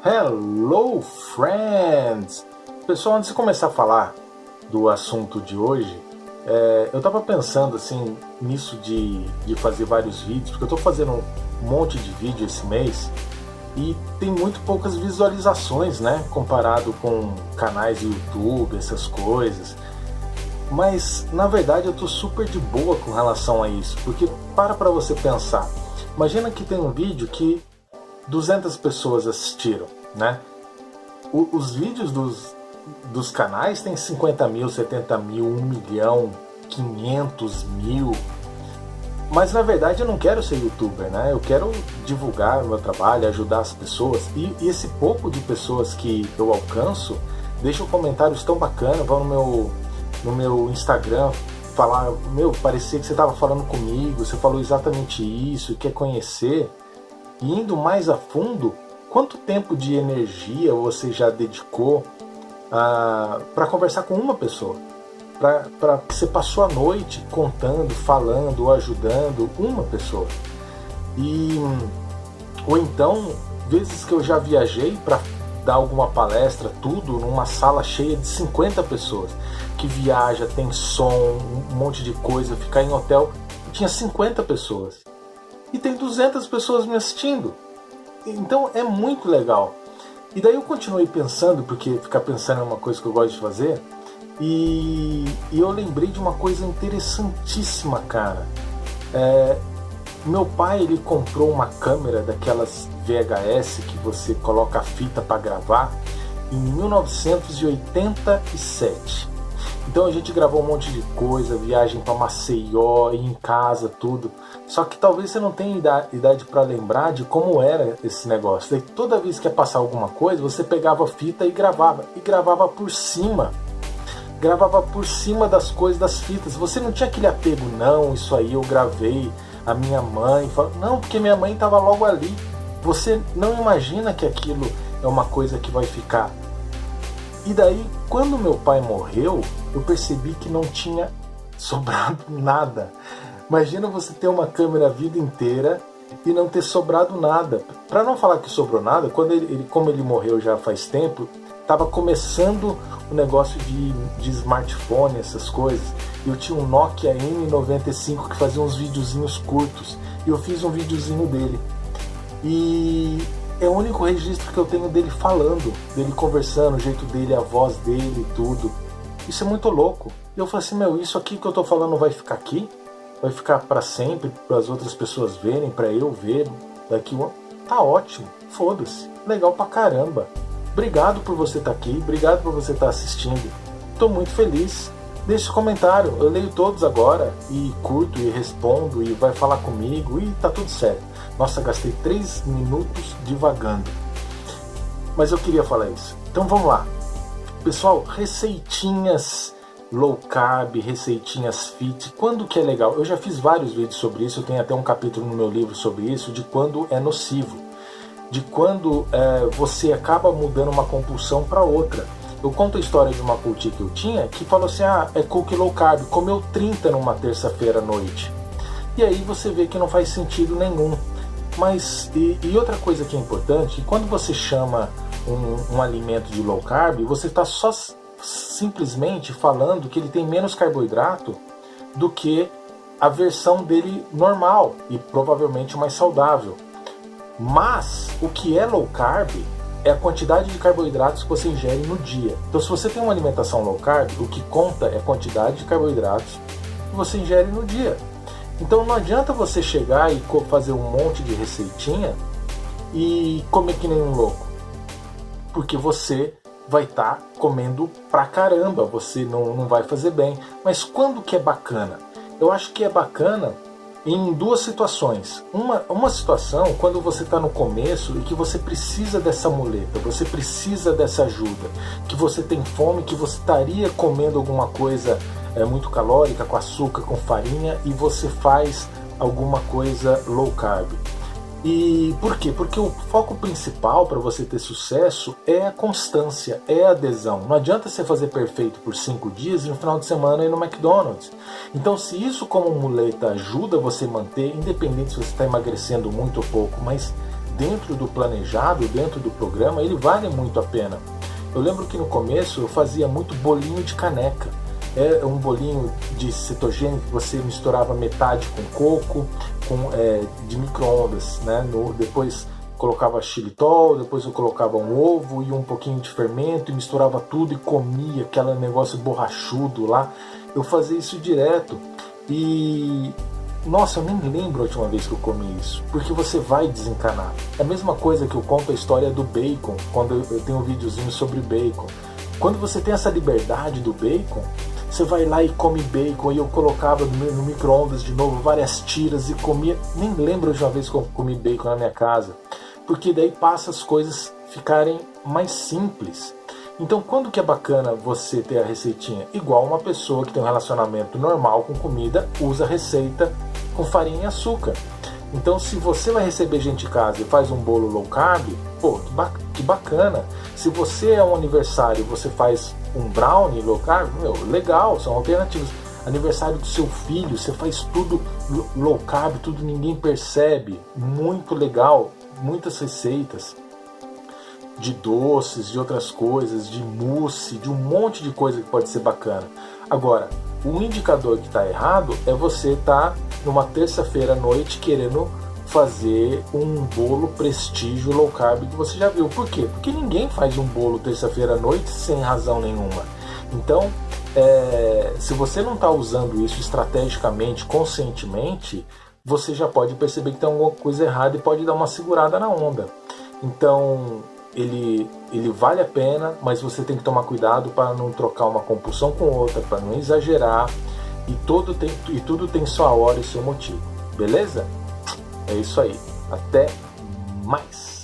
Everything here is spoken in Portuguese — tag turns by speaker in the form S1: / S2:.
S1: Hello, friends! Pessoal, antes de começar a falar do assunto de hoje, eu tava pensando assim nisso de fazer vários vídeos, porque eu tô fazendo um monte de vídeo esse mês e tem muito poucas visualizações, né? Comparado com canais do YouTube, essas coisas. Mas na verdade eu tô super de boa com relação a isso, porque para você pensar. Imagina que tem um vídeo que 200 pessoas assistiram, né? Os vídeos dos canais tem 50 mil, 70 mil, 1 milhão, 500 mil. Mas na verdade eu não quero ser youtuber, né? Eu quero divulgar o meu trabalho, ajudar as pessoas. E esse pouco de pessoas que eu alcanço, deixam comentários tão bacanas, vão no meu Instagram falar, parecia que você estava falando comigo, você falou exatamente isso, quer conhecer. E indo mais a fundo, quanto tempo de energia você já dedicou para conversar com uma pessoa? Para que você passou a noite contando, falando ou ajudando uma pessoa? Ou então, vezes que eu já viajei para dar alguma palestra, tudo numa sala cheia de 50 pessoas, que viaja, tem som, um monte de coisa, ficar em hotel, tinha 50 pessoas. E tem 200 pessoas me assistindo. Então é muito legal. E daí eu continuei pensando, porque ficar pensando é uma coisa que eu gosto de fazer, e eu lembrei de uma coisa interessantíssima, cara. Meu pai, ele comprou uma câmera daquelas VHS que você coloca a fita para gravar em 1987. Então a gente gravou um monte de coisa, viagem para Maceió, em casa, tudo. Só que talvez você não tenha idade para lembrar de como era esse negócio. Daí, toda vez que ia passar alguma coisa, você pegava a fita e gravava por cima. Gravava por cima das coisas, das fitas. Você não tinha aquele apego, não, isso aí eu gravei, a minha mãe. Não, porque minha mãe estava logo ali. Você não imagina que aquilo é uma coisa que vai ficar. E daí, quando meu pai morreu, eu percebi que não tinha sobrado nada. Imagina você ter uma câmera a vida inteira e não ter sobrado nada. Para não falar que sobrou nada, como ele morreu já faz tempo, estava começando o negócio de smartphone, essas coisas. Eu tinha um Nokia N95 que fazia uns videozinhos curtos. E eu fiz um videozinho dele. E é o único registro que eu tenho dele falando, dele conversando, o jeito dele, a voz dele e tudo. Isso é muito louco. E eu falei assim, isso aqui que eu tô falando vai ficar aqui? Vai ficar para sempre, para as outras pessoas verem, para eu ver daqui. Tá ótimo, foda-se, legal pra caramba. Obrigado por você estar aqui, obrigado por você estar assistindo. Tô muito feliz. Deixe comentário, eu leio todos agora e curto e respondo e vai falar comigo e tá tudo certo. Nossa, gastei 3 minutos divagando. Mas eu queria falar isso. Então vamos lá. Pessoal, receitinhas low carb, receitinhas fit, quando que é legal? Eu já fiz vários vídeos sobre isso, eu tenho até um capítulo no meu livro sobre isso, de quando é nocivo, de quando você acaba mudando uma compulsão para outra. Eu conto a história de uma cookie que eu tinha, que falou assim, é cookie low carb, comeu 30 numa terça-feira à noite. E aí você vê que não faz sentido nenhum. Mas, e outra coisa que é importante, quando você chama um alimento de low carb, você está só simplesmente falando que ele tem menos carboidrato do que a versão dele normal e provavelmente mais saudável. Mas o que é low carb é a quantidade de carboidratos que você ingere no dia. Então, se você tem uma alimentação low carb, o que conta é a quantidade de carboidratos que você ingere no dia. Então não adianta você chegar e fazer um monte de receitinha e comer que nem um louco, porque você vai estar comendo pra caramba, você não vai fazer bem. Mas quando que é bacana? Eu acho que é bacana em duas situações. Uma situação quando você está no começo e que você precisa dessa muleta, você precisa dessa ajuda, que você tem fome, que você estaria comendo alguma coisa muito calórica, com açúcar, com farinha, e você faz alguma coisa low carb. E por quê? Porque o foco principal para você ter sucesso é a constância, é a adesão. Não adianta você fazer perfeito por 5 dias e no final de semana ir no McDonald's. Então, se isso como muleta ajuda você a manter, independente se você está emagrecendo muito ou pouco, mas dentro do planejado, dentro do programa, ele vale muito a pena. Eu lembro que no começo eu fazia muito bolinho de caneca. É um bolinho de cetogênico que você misturava metade com coco, de micro-ondas, né? Depois colocava xilitol, depois eu colocava um ovo e um pouquinho de fermento e misturava tudo e comia aquele negócio borrachudo lá. Eu fazia isso direto e... Nossa, eu nem lembro a última vez que eu comi isso, porque você vai desencanar. É a mesma coisa que eu conto a história do bacon, quando eu tenho um videozinho sobre bacon. Quando você tem essa liberdade do bacon, você vai lá e come bacon, e eu colocava no micro-ondas de novo várias tiras e comia. Nem lembro de uma vez que eu comi bacon na minha casa, porque daí passa as coisas ficarem mais simples. Então, quando que é bacana você ter a receitinha? Igual uma pessoa que tem um relacionamento normal com comida, usa a receita com farinha e açúcar. Então, se você vai receber gente em casa e faz um bolo low carb, pô, que bacana. Se você é um aniversário e você faz um brownie low carb, meu, legal, são alternativas. Aniversário do seu filho, você faz tudo low carb, tudo ninguém percebe. Muito legal, muitas receitas de doces, de outras coisas, de mousse, de um monte de coisa que pode ser bacana. Agora, o indicador que está errado é você estar numa terça-feira à noite querendo fazer um bolo prestígio low carb que você já viu. Por quê? Porque ninguém faz um bolo terça-feira à noite sem razão nenhuma. Então, se você não está usando isso estrategicamente, conscientemente, você já pode perceber que tem alguma coisa errada e pode dar uma segurada na onda. Então, ele vale a pena, mas você tem que tomar cuidado para não trocar uma compulsão com outra, para não exagerar, e tudo tem sua hora e seu motivo, beleza? É isso aí, até mais!